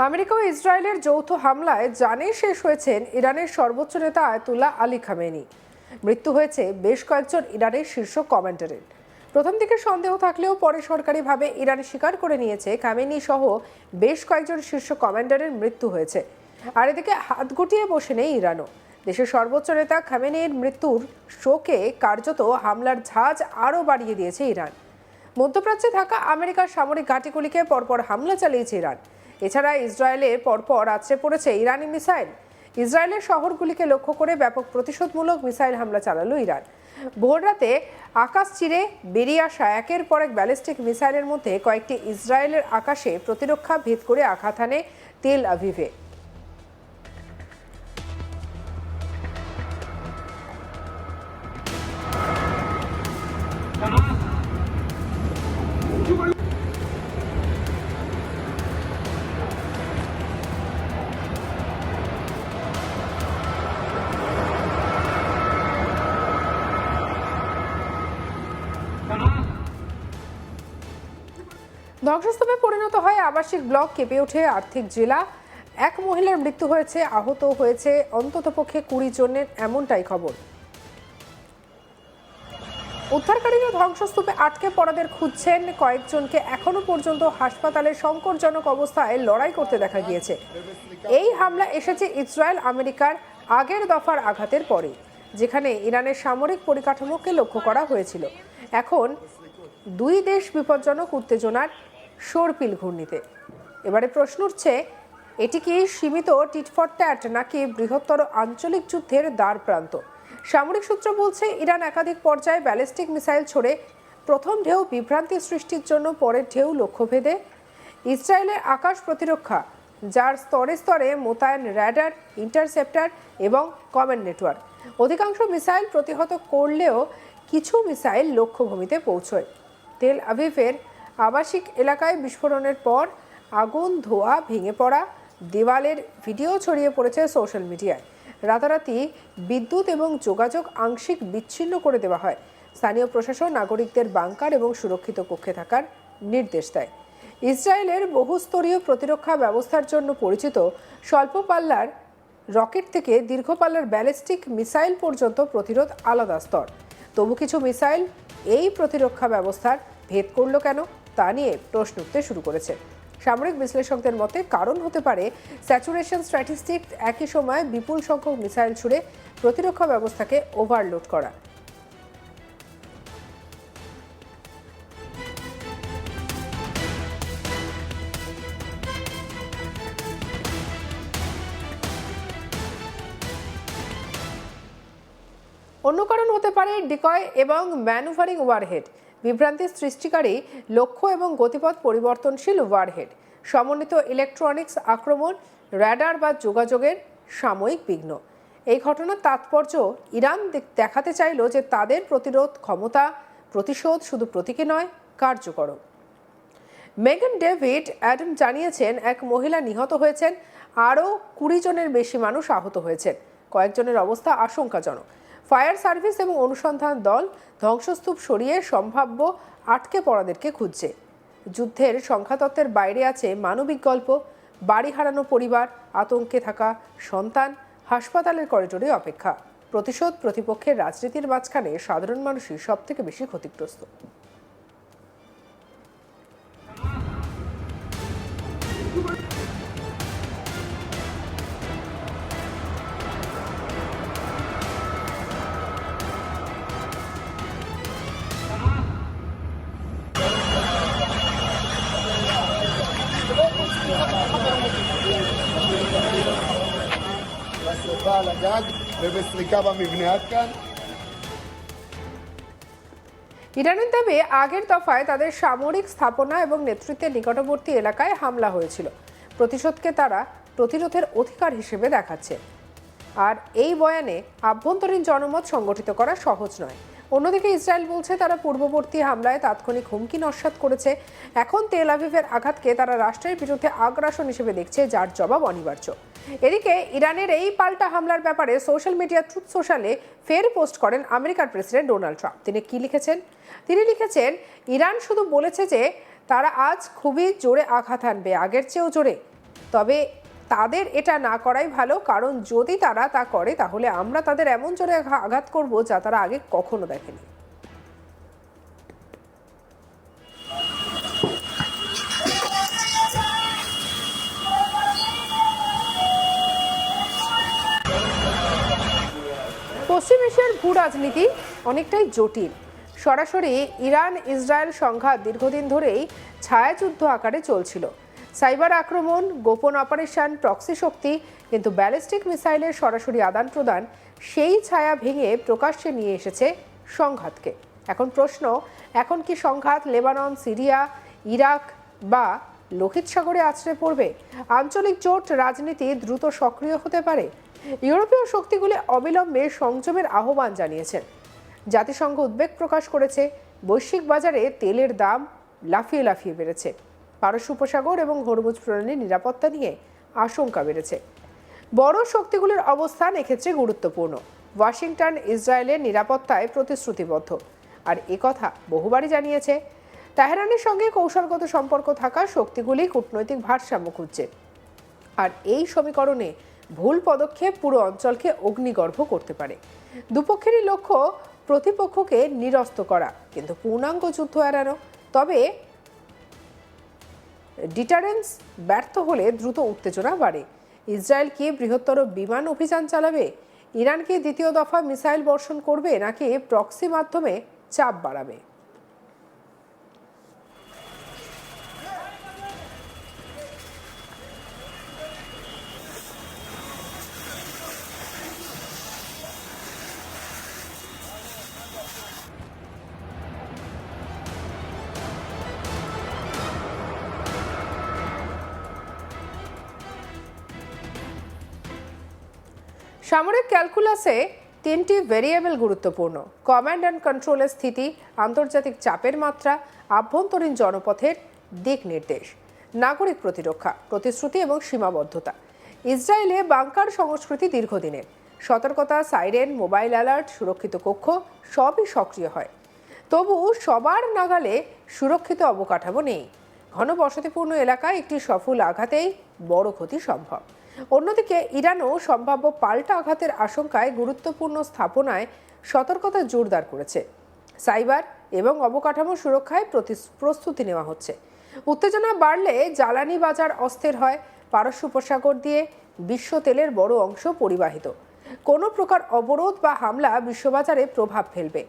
America ও ইসরায়েলের যৌথ হামলায় জানে শেষ হয়েছেন ইরানের সর্বোচ্চ নেতা আয়াতুল্লাহ আলী খামেনি। মৃত্যু হয়েছে বেশ কয়েকজন ইরানের শীর্ষ কমান্ডারের। প্রথম দিকে সন্দেহ থাকলেও পরে সরকারিভাবে ইরান স্বীকার করে নিয়েছে খামেনি সহ বেশ কয়েকজন শীর্ষ কমান্ডারের মৃত্যু হয়েছে। আর এদিকে হাত গুটিয়ে বসে নেই ইরানও। দেশের সর্বোচ্চ নেতা খামেনির মৃত্যুর শোকে কার্যত হামলার ঝাঁজ আরও বাড়িয়ে দিয়েছে ইরান। মধ্যপ্রাচ্যে থাকা আমেরিকার সামরিক ঘাঁটিগুলিকে পরপর হামলা চালিয়েছে ইরান। এছাড়া ইসরায়েলে পরপর আছড়ে পড়েছে ইরানি মিসাইল। ইসরায়েলের শহরগুলিকে লক্ষ্য করে ব্যাপক প্রতিশোধমূলক মিসাইল হামলা চালালো ইরান। ভোররাতে আকাশ চিরে বেরিয়ে আসা একের পর এক ব্যালিস্টিক মিসাইলের মধ্যে কয়েকটি ইসরায়েলের আকাশে প্রতিরক্ষা ভেদ করে আঘাত হানে তেল আভিভে। ধ্বংসস্তূপে পরিণত হয় আবাসিক ব্লক, কেঁপে ওঠে আর্থিক জেলা। এক মহিলার মৃত্যু হয়েছে, আহত হয়েছে অন্ততপক্ষে 20 জনের, এমনটাই খবর। উদ্ধারকারীরা ধ্বংসস্তূপে আটকে পড়াদের খুঁজছেন। কয়েকজনকে এখনো পর্যন্ত হাসপাতালে সংকটজনক অবস্থায় লড়াই করতে দেখা গিয়েছে। এই হামলা এসেছে ইসরায়েল আমেরিকার আগের দফার আঘাতের পরে, যেখানে ইরানের সামরিক পরিকাঠামোকে লক্ষ্য করা হয়েছিল। এখন দুই দেশ বিপজ্জনক উত্তেজনার শোরপিল ঘূর্ণিতে। এবারে প্রশ্ন উঠছে, এটি কি সীমিত টিট ফর ট্যাট নাকি বৃহত্তর আঞ্চলিক যুদ্ধের দ্বার প্রান্ত? সামরিক সূত্র বলছে ইরান একাধিক পর্যায়ে ব্যালিস্টিক মিসাইল ছড়ে প্রথম ঢেউ বিভ্রান্তি সৃষ্টির জন্য, পরের ঢেউ লক্ষ্যভেদে। ইসরায়েলের আকাশ প্রতিরক্ষা, যার স্তরে স্তরে মোতায়েন র্যাডার, ইন্টারসেপ্টার এবং কমান্ড নেটওয়ার্ক, অধিকাংশ মিসাইল প্রতিহত করলেও কিছু মিসাইল লক্ষ্যভূমিতে পৌঁছয়। তেল আভিভের আবাসিক এলাকায় বিস্ফোরণের পর আগুন, ধোঁয়া, ভেঙে পড়া দেওয়ালের ভিডিও ছড়িয়ে পড়েছে সোশ্যাল মিডিয়ায়। রাতারাতি বিদ্যুৎ এবং যোগাযোগ আংশিক বিচ্ছিন্ন করে দেওয়া হয়। স্থানীয় প্রশাসন নাগরিকদের বাংকার এবং সুরক্ষিত কক্ষে থাকার নির্দেশ দেয়। ইসরায়েলের বহুস্তরীয় প্রতিরক্ষা ব্যবস্থার জন্য পরিচিত স্বল্প পাল্লার রকেট থেকে দীর্ঘ পাল্লার ব্যালিস্টিক মিসাইল পর্যন্ত প্রতিরোধ আলাদা স্তর। তবু কিছু মিসাইল এই প্রতিরক্ষা ব্যবস্থার ভেদ করল কেন, তা নিয়ে প্রশ্ন উঠতে শুরু করেছে। সামরিক বিশ্লেষকদের মতে কারণ হতে পারে স্যাচুরেশন স্ট্যাটিস্টিক্স, একই সময়ে বিপুল সংখ্যক মিসাইল ছুড়ে প্রতিরক্ষা ব্যবস্থাকে ওভারলোড করা। অন্য কারণ হতে পারে ডিকয় এবং ম্যানুভারিং ওয়ারহেড, বিভ্রান্তি সৃষ্টিকারী লক্ষ্য এবং গতিপথ পরিবর্তনশীল ওয়ারহেড, সমন্বিত ইলেকট্রনিক্স আক্রমণ, র্যাডার বা যোগাযোগের সাময়িক বিঘ্ন। এই ঘটনার তাৎপর্য, ইরান দেখাতে চাইল যে তাদের প্রতিরোধ ক্ষমতা, প্রতিশোধ শুধু প্রতীকী নয়, কার্যকর। মেগান ডেভিড অ্যাডাম জানিয়েছেন এক মহিলা নিহত হয়েছেন, আরও 20 জনের বেশি মানুষ আহত হয়েছেন। কয়েকজনের অবস্থা আশঙ্কাজনক। ফায়ার সার্ভিস এবং অনুসন্ধান দল ধ্বংসস্তূপ সরিয়ে সম্ভাব্য আটকে পড়াদেরকে খুঁজছে। যুদ্ধের সংখ্যাতত্ত্বের বাইরে আছে মানবিক গল্প, বাড়ি হারানো পরিবার, আতঙ্কে থাকা সন্তান, হাসপাতালের করিডোরে অপেক্ষা। প্রতিশোধ প্রতিপক্ষের রাজনীতির মাঝখানে সাধারণ মানুষই সবথেকে বেশি ক্ষতিগ্রস্ত। בשרפה על הגג ובסריקה במבנה. עד כאן. ইরানের দাবি আগের দফায় তাদের সামরিক স্থাপনা এবং নেতৃত্বের নিকটবর্তী এলাকায় হামলা হয়েছিল। প্রতিশোধকে তারা প্রতিরোধের অধিকার হিসেবে দেখাচ্ছে। আর এই বয়ানে আভ্যন্তরীণ জনমত সংগঠিত করা সহজ নয়। অন্যদিকে ইসরায়েল বলছে তারা পূর্ববর্তী হামলায় তাৎক্ষণিক হুমকি নস্যাৎ করেছে। এখন তেল আভিভের আঘাতকে তারা রাষ্ট্রের বিরুদ্ধে আগ্রাসন হিসেবে দেখছে, যার জবাব অনিবার্য। এদিকে ইরানের এই পাল্টা হামলার ব্যাপারে সোশ্যাল মিডিয়া ট্রুথ সোশ্যালে ফের পোস্ট করেন আমেরিকার প্রেসিডেন্ট ডোনাল্ড ট্রাম্প। তিনি কি লিখেছেন? তিনি লিখেছেন, ইরান শুধু বলেছে যে তারা আজ খুবই জোরে আঘাত হানবে, আগের চেয়েও জোরে। তবে তাদের এটা না করাই ভালো, কারণ যদি তারা তা করে তাহলে আমরা তাদের এমন জোরে আঘাত করব যা তারা আগে কখনো দেখেনি। পশ্চিম এশিয়ার ভূ রাজনীতি অনেকটাই জটিল। সরাসরি ইরান ইসরায়েল সংঘাত দীর্ঘদিন ধরেই ছায়াযুদ্ধ আকারে চলছিল। সাইবার আক্রমণ, গোপন অপারেশন, প্রক্সি শক্তি, কিন্তু ব্যালিস্টিক মিসাইলের সরাসরি আদান প্রদান সেই ছায়া ভেঙে প্রকাশ্যে নিয়ে এসেছে সংঘাতকে। এখন প্রশ্ন, এখন কি সংঘাত লেবানন, সিরিয়া, ইরাক বা লোহিত সাগরে আছড়ে পড়বে? আঞ্চলিক জোট রাজনীতি দ্রুত সক্রিয় হতে পারে? ইউরোপীয় শক্তিগুলি অবিলম্বে সংযমের আহ্বান জানিয়েছেন। জাতিসংঘ উদ্বেগ প্রকাশ করেছে, বৈশ্বিক বাজারে তেলের দাম লাফিয়ে লাফিয়ে বেড়েছে। পারস্য উপসাগর এবং হরমুজ প্রণালীর নিরাপত্তা নিয়ে আশঙ্কা বেড়েছে। বড় শক্তিগুলির অবস্থান এক্ষেত্রে গুরুত্বপূর্ণ। ওয়াশিংটন ইসরায়েলের নিরাপত্তায় প্রতিশ্রুতিবদ্ধ, আর একথা বহুবারই জানিয়েছে। তেহরানের সঙ্গে কৌশলগত সম্পর্ক থাকা শক্তিগুলি কূটনৈতিক ভারসাম্য খুঁজছে, আর এই সমীকরণে ভুল পদক্ষেপ পুরো অঞ্চলকে অগ্নিগর্ভ করতে পারে। দুপক্ষেরই লক্ষ্য প্রতিপক্ষকে নিরস্ত করা, কিন্তু পূর্ণাঙ্গ যুদ্ধ এড়ানো। তবে ডিটারেন্স ব্যর্থ হলে দ্রুত উত্তেজনা বাড়ে। ইসরায়েল কি বৃহত্তর বিমান অভিযান চালাবে? ইরান কি দ্বিতীয় দফা মিসাইল বর্ষণ করবে, নাকি প্রক্সি মাধ্যমে চাপ বাড়াবে? সামরিক ক্যালকুলাসে তিনটি ভেরিয়েবল গুরুত্বপূর্ণ: কমান্ড অ্যান্ড কন্ট্রোলের স্থিতি, আন্তর্জাতিক চাপের মাত্রা, আভ্যন্তরীণ জনপথের দিক নির্দেশ, নাগরিক প্রতিরক্ষা, প্রতিশ্রুতি এবং সীমাবদ্ধতা। ইসরায়েলে বাংকার সংস্কৃতি দীর্ঘদিনের। সতর্কতা, সাইরেন, মোবাইল অ্যালার্ট, সুরক্ষিত কক্ষ সবই সক্রিয় হয়। তবু সবার নাগালে সুরক্ষিত অবকাঠামো নেই। ঘনবসতিপূর্ণ এলাকায় একটি সফল আঘাতেই বড় ক্ষতি সম্ভব। অন্যদিকে ইরানও সম্ভাব্য পাল্টা আঘাতের আশঙ্কায় গুরুত্বপূর্ণ স্থাপনায় সতর্কতা জোরদার করেছে। সাইবার এবং অবকাঠামো সুরক্ষায় প্রস্তুতি নেওয়া হচ্ছে। উত্তেজনা বাড়লে জ্বালানি বাজার অস্থির হয়। পারস্য উপসাগর দিয়ে বিশ্ব তেলের বড় অংশ পরিবাহিত। কোনো প্রকার অবরোধ বা হামলা বিশ্ববাজারে প্রভাব ফেলবে।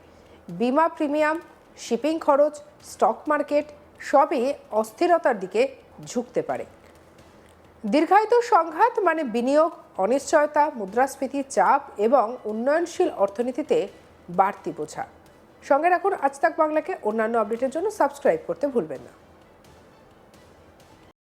বিমা প্রিমিয়াম, শিপিং খরচ, স্টক মার্কেট সবই অস্থিরতার দিকে ঝুঁকতে পারে। দীর্ঘায়িত সংঘাত মানে বিনিয়োগ, অনিশ্চয়তা, মুদ্রাস্ফীতি, চাপ এবং উন্নয়নশীল অর্থনীতিতে বাড়তি বোঝা। সঙ্গে রাখুন আজ তাক বাংলাকে। অন্যান্য আপডেটের জন্য সাবস্ক্রাইব করতে ভুলবেন না।